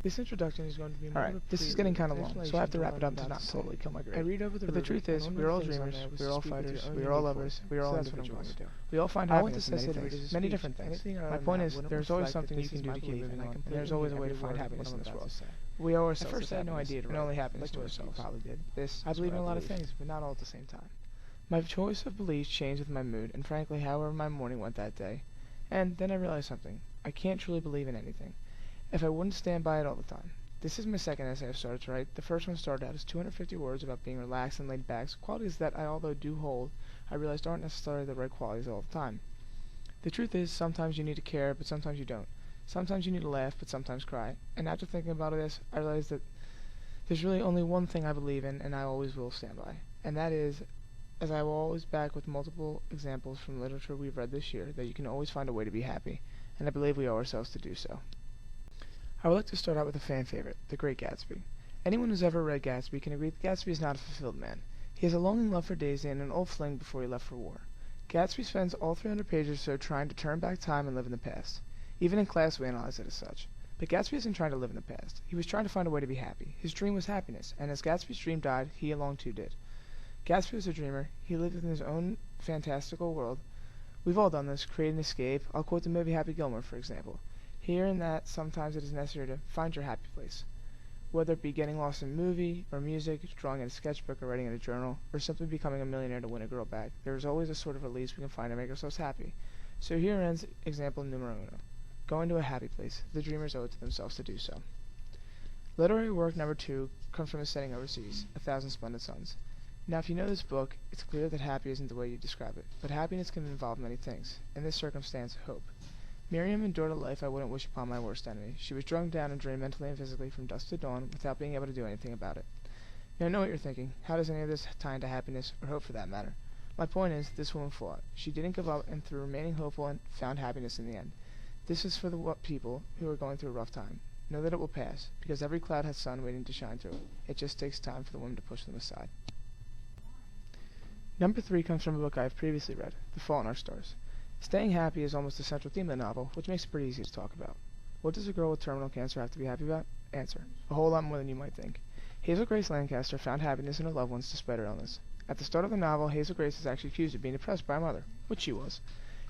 This introduction is going to be more Alright, of a this is getting prelude kind of with long, so I have to wrap it up to information not to totally kill my I grade. read over the But the rubric, truth and is, one we of are the all things on dreamers, there was we are to all speak with your fighters, own we are all unique lovers, voice. we are all So that's what I'm going individuals. to do. We all find I want happiness to in many set things, readers many speech. different things. Anything My other than point that is, wouldn't there's always reflect that something you this can is do my to keep belief, moving and I on, and completely there's always a mean way to every find word of happiness what in I'm this about world. to say. We owe At ourselves first this I had no happiness, idea to and write, only happiness like to most of you ourselves. probably did. This I is believe what in a lot of believe. things, but not all at the same time. My choice of beliefs changed with my mood, and frankly, however my morning went that day. And then I realized something. I can't truly believe in anything, if I wouldn't stand by it all the time. This is my second essay I've started to write. The first one started out as 250 words about being relaxed and laid back, qualities that I, although do hold, I realized aren't necessarily the right qualities all the time. The truth is, sometimes you need to care, but sometimes you don't. Sometimes you need to laugh, but sometimes cry. And after thinking about this, I realized that there's really only one thing I believe in, and I always will stand by. And that is, as I will always back with multiple examples from literature we've read this year, that you can always find a way to be happy. And I believe we owe ourselves to do so. I would like to start out with a fan favorite, The Great Gatsby. Anyone who's ever read Gatsby can agree that Gatsby is not a fulfilled man. He has a longing love for Daisy and an old fling before he left for war. Gatsby spends all 300 pages or so trying to turn back time and live in the past. Even in class we analyze it as such. But Gatsby isn't trying to live in the past. He was trying to find a way to be happy. His dream was happiness, and as Gatsby's dream died, he along too did. Gatsby was a dreamer. He lived within his own fantastical world. We've all done this, create an escape. I'll quote the movie Happy Gilmore, for example. Here and that, sometimes it is necessary to find your happy place. Whether it be getting lost in a movie, or music, drawing in a sketchbook, or writing in a journal, or simply becoming a millionaire to win a girl back, there is always a sort of release we can find to make ourselves happy. So here ends example numero uno. Going to a happy place. The dreamers owe it to themselves to do so. Literary work number 2 comes from a setting overseas, A Thousand Splendid Suns. Now if you know this book, it's clear that happy isn't the way you describe it, but happiness can involve many things. In this circumstance, hope. Miriam endured a life I wouldn't wish upon my worst enemy. She was drunk down and drained mentally and physically from dusk to dawn without being able to do anything about it. Now I know what you're thinking. How does any of this tie into happiness, or hope for that matter? My point is, this woman fought. She didn't give up, and through remaining hopeful and found happiness in the end. This is for the people who are going through a rough time. Know that it will pass, because every cloud has sun waiting to shine through it. It just takes time for the woman to push them aside. Number 3 comes from a book I have previously read, The Fault in Our Stars. Staying happy is almost the central theme of the novel, which makes it pretty easy to talk about. What does a girl with terminal cancer have to be happy about? Answer: a whole lot more than you might think. Hazel Grace Lancaster found happiness in her loved ones despite her illness. At the start of the novel, Hazel Grace is actually accused of being depressed by her mother, which she was.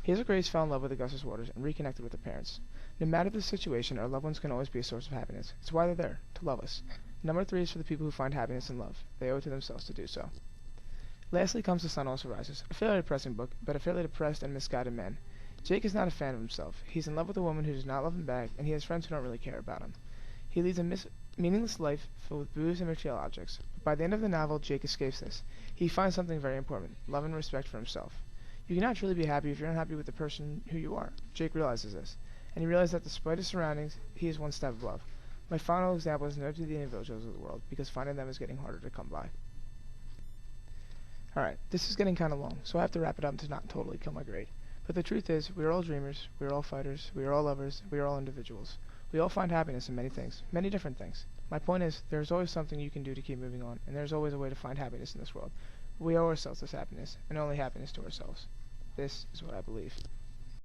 Hazel Grace fell in love with Augustus Waters and reconnected with her parents. No matter the situation, our loved ones can always be a source of happiness. It's why they're there, to love us. Number 3 is for the people who find happiness in love. They owe it to themselves to do so. Lastly comes The Sun Also Rises, a fairly depressing book, but a fairly depressed and misguided man. Jake is not a fan of himself. He's in love with a woman who does not love him back, and he has friends who don't really care about him. He leads a meaningless life filled with booze and material objects. But by the end of the novel, Jake escapes this. He finds something very important, love and respect for himself. You cannot truly be happy if you're unhappy with the person who you are. Jake realizes this, and he realizes that despite his surroundings, he is one step above. My final example is note to the individuals of the world, because finding them is getting harder to come by. Alright, this is getting kinda long, so I have to wrap it up to not totally kill my grade. But the truth is, we are all dreamers, we are all fighters, we are all lovers, we are all individuals. We all find happiness in many things, many different things. My point is, there is always something you can do to keep moving on, and there is always a way to find happiness in this world. We owe ourselves this happiness, and only happiness to ourselves. This is what I believe.